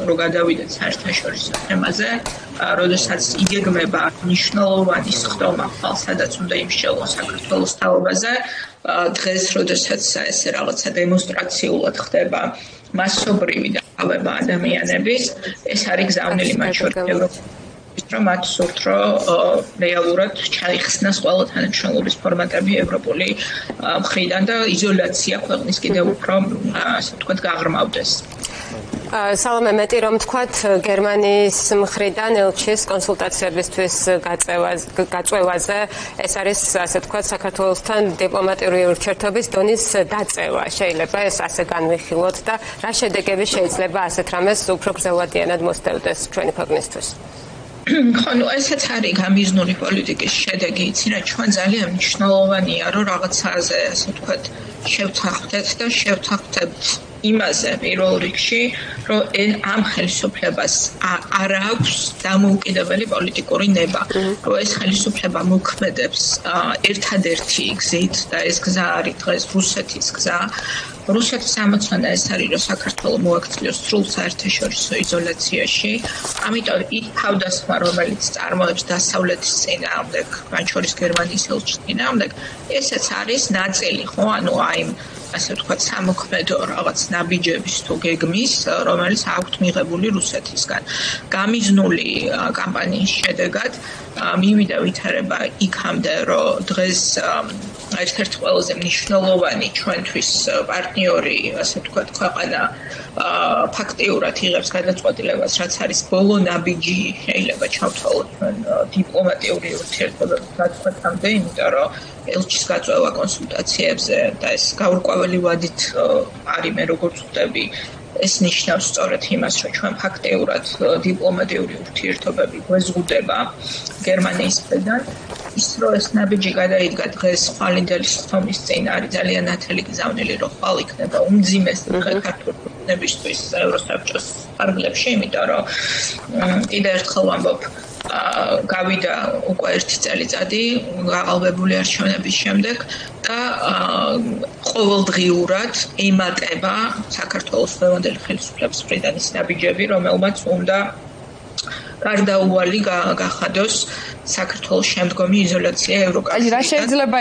რომ გადავიდეთ საერთაშორისო თემაზე, როდესაც იგეგმება მნიშვნელოვანი სხდომა ხალხ, სადაც უნდა იმსჯელოს საქართველოს თაობაზე, დღეს, როდესაც ესე რაღაცა დემონსტრაციულად ხდება მასობრივი დაავება ადამიანების, ეს არის გზავნილი მათ შორის ევროპის, რომ მათ სურთ, რომ რეალურად ჩაიხსნას ყველა თანამშრომლობის ფორმატები ევროპული მხრიდან და იზოლაცია ქვეყნის კიდევ უფრო, ასე ვთქვათ, გაღრმავდეს. სალომე, მეტი რომ თქვათ, გერმანიის მხრიდან ელჩის კონსულტაციებისთვის გაწევაზე ეს არის, ასე ვთქვათ, საქართველოსთან დიპლომატიური ურთიერთობის დონის დაწევა. შეიძლება ეს ასე განვიხილოთ და რა შედეგები შეიძლება ასეთ რამეს უფრო გრძელვადიანად მოსდევდეს ჩვენი ქვეყნისთვის? ხო, ნუ ესეც არის გამიზნული პოლიტიკის შედეგი, იცი რა, ჩვენ ძალიან მნიშვნელოვანია, რომ რაღაცაზე, ასე ვთქვათ, შევთანხმდეთ და შევთანხმდებთ იმაზე პირველ რიგში, რომ ამ ხელისუფლებას არ აქვს დამოუკიდებელი პოლიტიკური ნება, რომ ეს ხელისუფლება მოქმედებს ერთადერთი გზით და ეს გზა არის დღეს რუსეთის გზა. რუსეთის ამოცანა ეს არის, რომ საქართველო მოაქციოს სრულ საერთაშორისო იზოლაციაში, ამიტომ იქ თავდასხმა, რომელიც წარმოებს დასავლეთის წინააღმდეგ, მათ შორის გერმანიის ელჩის წინააღმდეგ, ესეც არის ნაწილი, ხო, ანუ აი ასე ვთქვათ, სამოქმედო რაღაც ნაბიჯების თუ გეგმის, რომელიც აქვთ მიღებული რუსეთისგან. გამიზნული კამპანიის შედეგად მივიდა ვითარება იქამდე, რომ დღეს ერთ-ერთი ყველაზე მნიშვნელოვანი ჩვენთვის პარტნიორი, ასე ვთქვათ, ქვეყანა ფაქტიურად იღებს გადაწყვეტილებას, რაც არის ბოლო ნაბიჯი, შეიძლება ჩავთვალოთ ჩვენ დიპლომატიური ურთიერთობების გაწყვეტამდე, იმიტომ რომ ელჩის გაწევა კონსულტაციებზე და ეს გაურკვეველი ვადით არის, მე როგორც ვხვდები, ეს ნიშნავს სწორედ იმას, რომ ჩვენ ფაქტიურად დიპლომატიური ურთიერთობები გვეზღუდება გერმანიის მხრიდან. ის რომ ეს ნაბიჯი გადაიდგა დღეს ხვალინდელი სხდომის წინ არის ძალიან ნათელი გზავნილი, რომ ხვალ იქნება უმძიმესი ქართული ქვეყნებისთვის ევროსაბჭოს ფარგლებში, იმიტომ რომ კიდევ ერთხელ ვამბობ, გავიდა უკვე 1 წელიწადი გაყალბებული არჩევნების შემდეგ და ყოველდღიურად ემატება საქართველოს დღევანდელი ხელისუფლების მხრიდან ის ნაბიჯები, რომელმაც უნდა გარდაუვალი გახადოს საქართველოს შემდგომი იზოლაცია ევროკავშირიდან. რა შეიძლება